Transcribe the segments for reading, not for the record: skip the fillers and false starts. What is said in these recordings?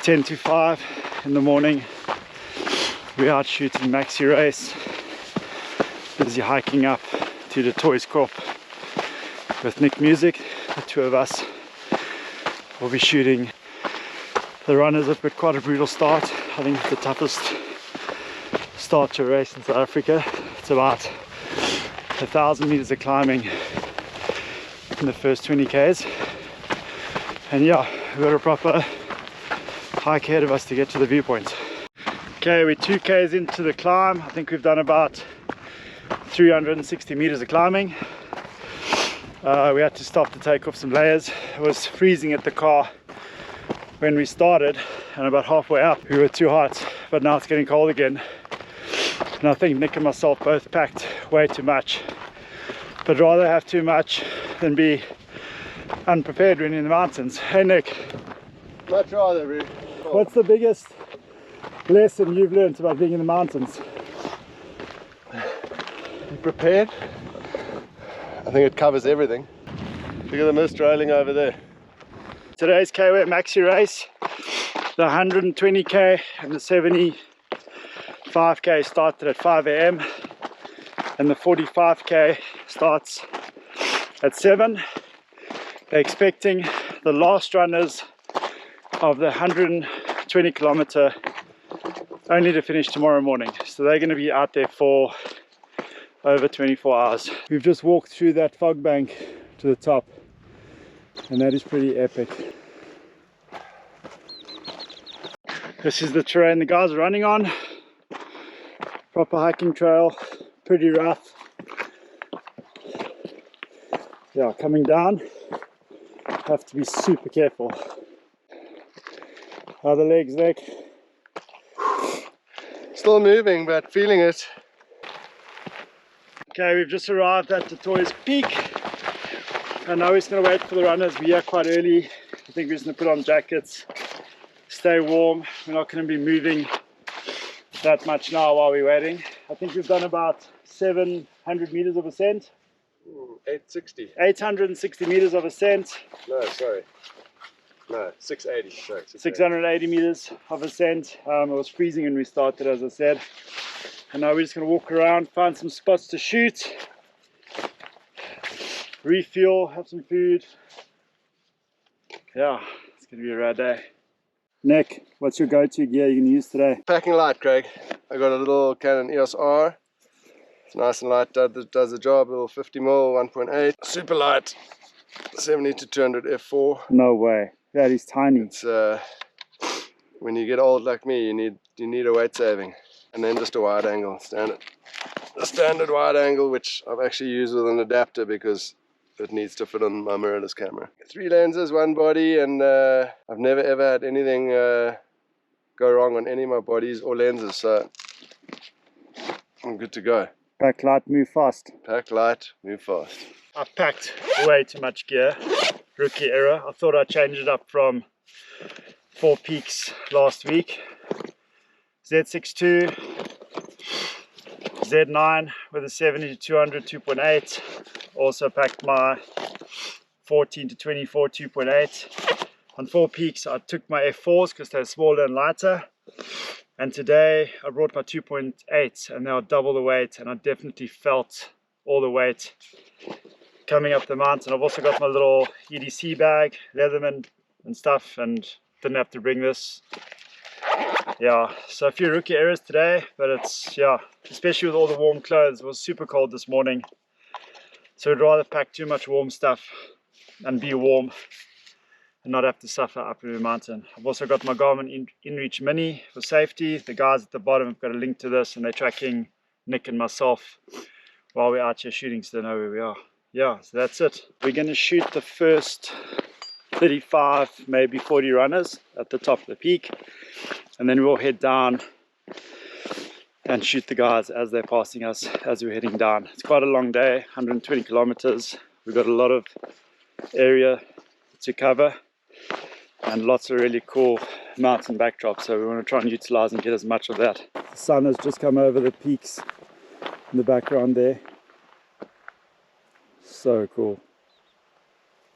10 to 5 in the morning. We're out shooting MaxiRace. Busy hiking up to the Toys Corp with Nick Music. The two of us will be shooting. The runners have got quite a brutal start. I think it's the toughest start to a race in South Africa. It's about 1,000 meters of climbing in the first 20 k's. And yeah, we've got a proper hike ahead of us to get to the viewpoint. Okay, we're 2 k's into the climb. I think we've done about 360 meters of climbing. We had to stop to take off some layers. It was freezing at the car when we started, and about halfway up we were too hot, but now it's getting cold again. And I think Nick and myself both packed way too much, but rather have too much than be unprepared when in the mountains. Hey Nick, much rather really. What's the biggest lesson you've learned about being in the mountains? Be prepared. I think it covers everything. Look at the mist rolling over there. Today's KW MaxiRace, the 120k and the 75k started at 5 AM and the 45k starts at 7. They're expecting the last runners of the 120 kilometer only to finish tomorrow morning, so they're going to be out there for over 24 hours. We've just walked through that fog bank to the top, and that is pretty epic. This is the terrain the guys are running on. Proper hiking trail, pretty rough. Yeah, coming down, have to be super careful. How are the legs, Nick? Still moving, but feeling it. Okay, we've just arrived at the Toys Peak, and now we're just going to wait for the runners. We're here quite early. I think we're just going to put on jackets, stay warm. We're not going to be moving that much now while we're waiting. I think we've done about 700 meters of ascent. 860. 860 meters of ascent. No, sorry. No, 680. Sorry, 680 meters of ascent. It was freezing when we started, as I said. And now we're just going to walk around, find some spots to shoot, refuel, have some food. Yeah, it's going to be a rad day. Nick, what's your go-to gear you're going to use today? Packing light, Craig. I got a little Canon EOS R. It's nice and light, does the job. A little 50mm 1.8. Super light. 70 to 200 f4. No way. That is tiny. It's when you get old like me, you need a weight saving. And then just a wide angle, a standard wide angle, which I've actually used with an adapter because it needs to fit on my mirrorless camera. 3 lenses, 1 body, and I've never ever had anything go wrong on any of my bodies or lenses, so I'm good to go. Pack light, move fast. Pack light, move fast. I've packed way too much gear. Rookie error. I thought I'd change it up from 4 Peaks last week. Z62, Z9 with a 70 to 200 2.8. Also packed my 14 to 24 2.8. On 4 Peaks I took my F4s because they're smaller and lighter. And today I brought my 2.8 and they are double the weight, and I definitely felt all the weight coming up the mountain. I've also got my little EDC bag, Leatherman and stuff, and didn't have to bring this. Yeah, so a few rookie errors today, but it's, yeah, especially with all the warm clothes. It was super cold this morning, so I'd rather pack too much warm stuff and be warm and not have to suffer up in the mountain. I've also got my Garmin InReach Mini for safety. The guys at the bottom have got a link to this, and they're tracking Nick and myself while we're out here shooting, so they know where we are. Yeah, so that's it. We're going to shoot the first 35, maybe 40 runners at the top of the peak, and then we'll head down and shoot the guys as they're passing us as we're heading down. It's quite a long day, 120 kilometers. We've got a lot of area to cover and lots of really cool mountain backdrops, so we want to try and utilize and get as much of that. The sun has just come over the peaks in the background there. So cool.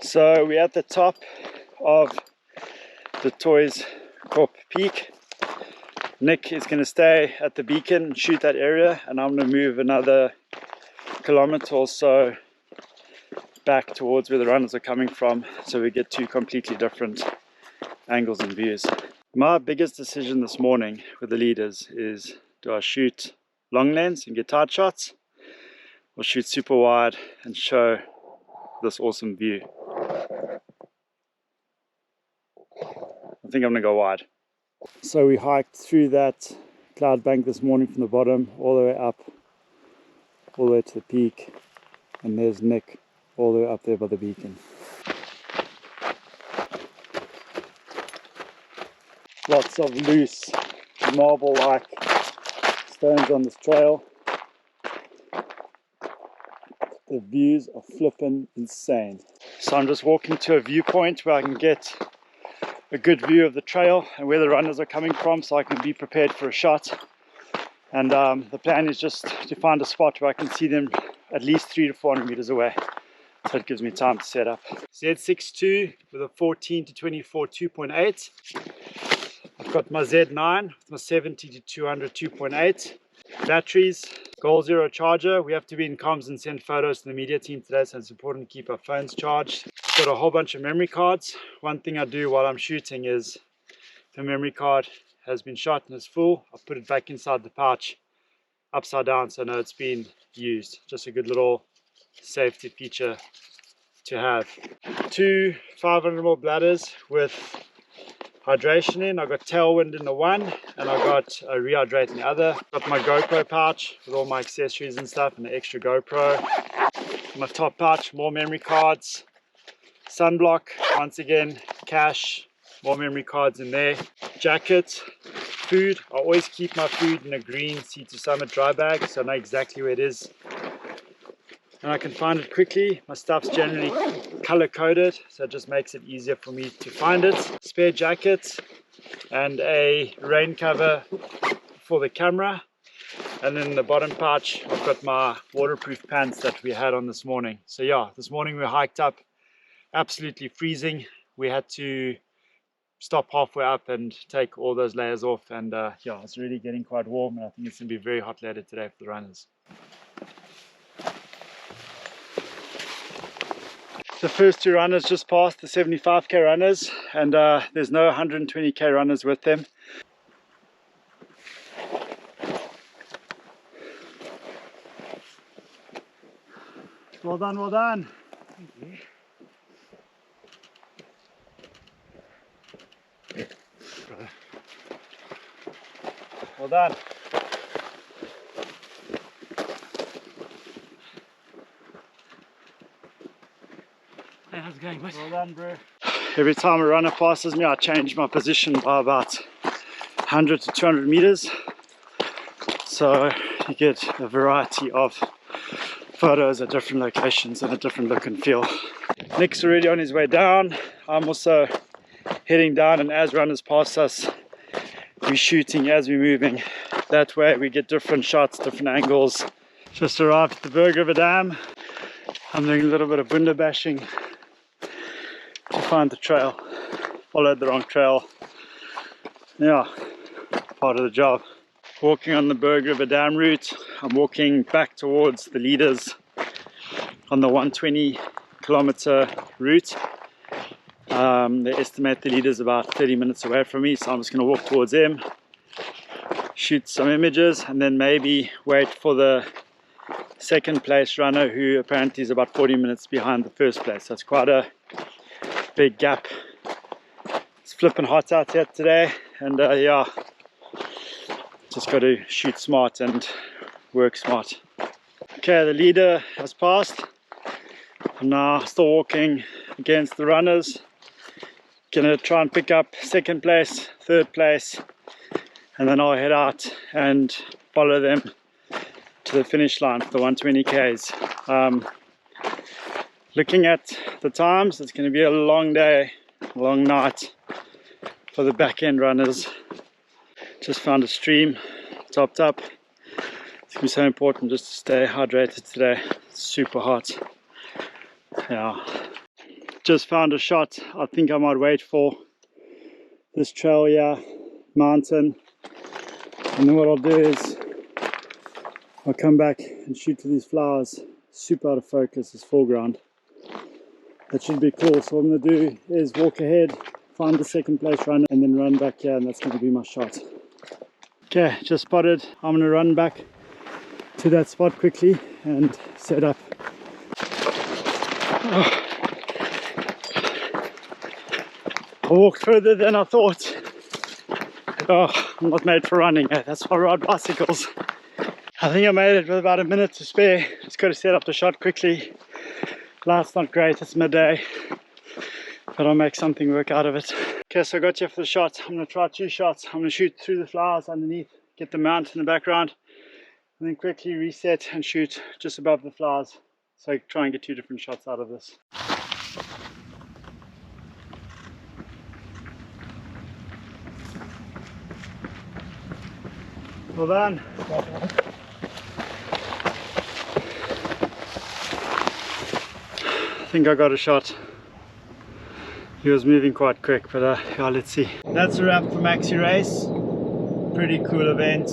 So we're at the top of the Toys top peak. Nick is going to stay at the beacon and shoot that area, and I'm going to move another kilometer or so back towards where the runners are coming from, so we get two completely different angles and views. My biggest decision this morning with the leaders is, do I shoot long lens and get tight shots, or shoot super wide and show this awesome view? I think I'm going to go wide. So we hiked through that cloud bank this morning from the bottom all the way up, all the way to the peak, and there's Nick all the way up there by the beacon. Lots of loose marble-like stones on this trail. The views are flippin' insane. So I'm just walking to a viewpoint where I can get a good view of the trail and where the runners are coming from, so I can be prepared for a shot. And the plan is just to find a spot where I can see them at least 300 to 400 meters away, so it gives me time to set up. Z62 with a 14 to 24 2.8. I've got my Z9 with my 70 to 200 2.8. Batteries, Goal Zero charger. We have to be in comms and send photos to the media team today, so it's important to keep our phones charged. Got a whole bunch of memory cards. One thing I do while I'm shooting is, if the memory card has been shot and is full, I put it back inside the pouch upside down, so I know it's been used. Just a good little safety feature to have. Two 500 ml bladders with hydration in. I've got tailwind in the one, and I've got a rehydrate in the other. Got my GoPro pouch with all my accessories and stuff, and the extra GoPro. My top pouch, more memory cards. Sunblock, once again, cash, more memory cards in there. Jacket, food. I always keep my food in a green Sea to Summit dry bag, so I know exactly where it is and I can find it quickly. My stuff's generally color coded, so it just makes it easier for me to find it. Spare jacket and a rain cover for the camera, and then in the bottom pouch I've got my waterproof pants that we had on this morning. So yeah, this morning we hiked up, absolutely freezing. We had to stop halfway up and take all those layers off, and yeah, it's really getting quite warm, and I think it's going to be very hot later today for the runners. The first two runners just passed, the 75k runners, and there's no 120k runners with them. Well done, well done. Thank you. Well done. Hey, how's it going, mate? Well done, bro. Every time a runner passes me, I change my position by about 100 to 200 meters. So you get a variety of photos at different locations and a different look and feel. Nick's already on his way down. I'm also heading down, and as runners pass us, we're shooting as we're moving. That way we get different shots, different angles. Just arrived at the Berg River Dam. I'm doing a little bit of bunda bashing to find the trail. Followed the wrong trail. Yeah, part of the job. Walking on the Berg River Dam route. I'm walking back towards the leaders on the 120 kilometer route. They estimate the leaders about 30 minutes away from me, so I'm just going to walk towards them, shoot some images, and then maybe wait for the second place runner, who apparently is about 40 minutes behind the first place. So it's quite a big gap. It's flipping hot out here today, and yeah, just got to shoot smart and work smart. Okay, the leader has passed. I'm now still walking against the runners. Gonna try and pick up second place, third place, and then I'll head out and follow them to the finish line for the 120Ks. Looking at the times, it's going to be a long day, a long night for the back end runners. Just found a stream, topped up. It's going to be so important just to stay hydrated today. It's super hot. Yeah. Just found a shot I think I might wait for this trail here, mountain, and then what I'll do is I'll come back and shoot for these flowers, super out of focus as foreground. That should be cool. So what I'm going to do is walk ahead, find the second place runner, and then run back here, and that's going to be my shot. Okay, just spotted. I'm going to run back to that spot quickly and set up. Oh. I walked further than I thought. Oh, I'm not made for running. That's why I ride bicycles. I think I made it with about a minute to spare. Just got to set up the shot quickly. Light's not great, it's midday, but I'll make something work out of it. Okay, so I got you for the shot. I'm going to try 2 shots. I'm going to shoot through the flowers underneath, get the mount in the background, and then quickly reset and shoot just above the flowers. So I try and get 2 different shots out of this. Well done. I think I got a shot. He was moving quite quick, but yeah, let's see. That's a wrap for MaxiRace. Pretty cool event.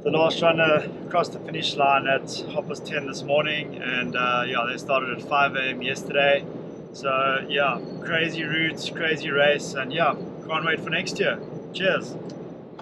The last runner crossed the finish line at 10:30 this morning, and yeah, they started at 5 AM yesterday. So yeah, crazy routes, crazy race, and yeah, can't wait for next year. Cheers.